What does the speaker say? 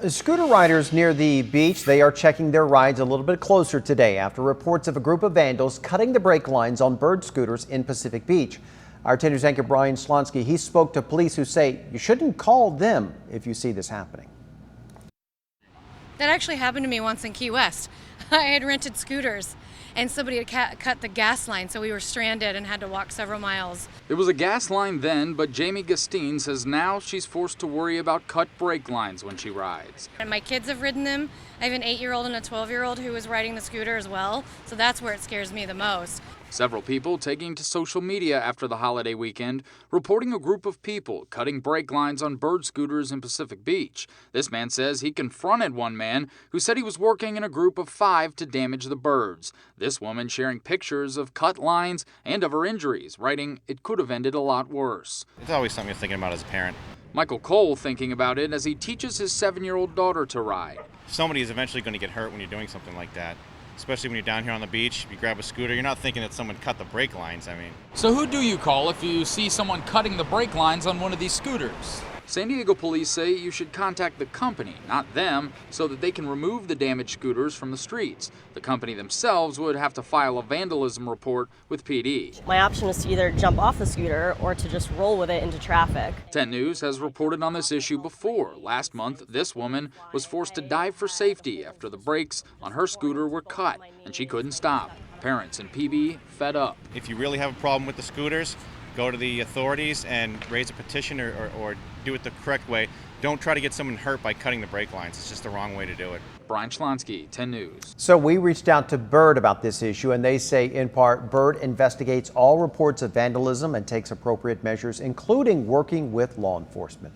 Scooter riders near the beach, they are checking their rides a little bit closer today after reports of a group of vandals cutting the brake lines on bird scooters in Pacific Beach. Our 10 News anchor Brian Schlonsky, he spoke to police who say you shouldn't call them if you see this happening. That actually happened to me once in Key West. I had rented scooters and somebody had cut the gas line, so we were stranded and had to walk several miles. It was a gas line then, but Jamie Gustine says now she's forced to worry about cut brake lines when she rides. And my kids have ridden them. I have an 8-year-old and a 12-year-old who is riding the scooter as well, so that's where it scares me the most. Several people taking to social media after the holiday weekend, reporting a group of people cutting brake lines on bird scooters in Pacific Beach. This man says he confronted one man who said he was working in a group of 5 to damage the birds. This woman sharing pictures of cut lines and of her injuries, writing it could have ended a lot worse. It's always something you're thinking about as a parent. Michael Cole thinking about it as he teaches his 7-year-old daughter to ride. Somebody is eventually going to get hurt when you're doing something like that. Especially when you're down here on the beach, you grab a scooter, you're not thinking that someone cut the brake lines, So who do you call if you see someone cutting the brake lines on one of these scooters? San Diego police say you should contact the company, not them, so that they can remove the damaged scooters from the streets. The company themselves would have to file a vandalism report with PD. My option is to either jump off the scooter or to just roll with it into traffic. 10 News has reported on this issue before. Last month, this woman was forced to dive for safety after the brakes on her scooter were cut and she couldn't stop. Parents and PB fed up. If you really have a problem with the scooters, go to the authorities and raise a petition or do it the correct way. Don't try to get someone hurt by cutting the brake lines. It's just the wrong way to do it. Brian Schlonsky, 10 News. So we reached out to Bird about this issue, and they say in part Bird investigates all reports of vandalism and takes appropriate measures, including working with law enforcement.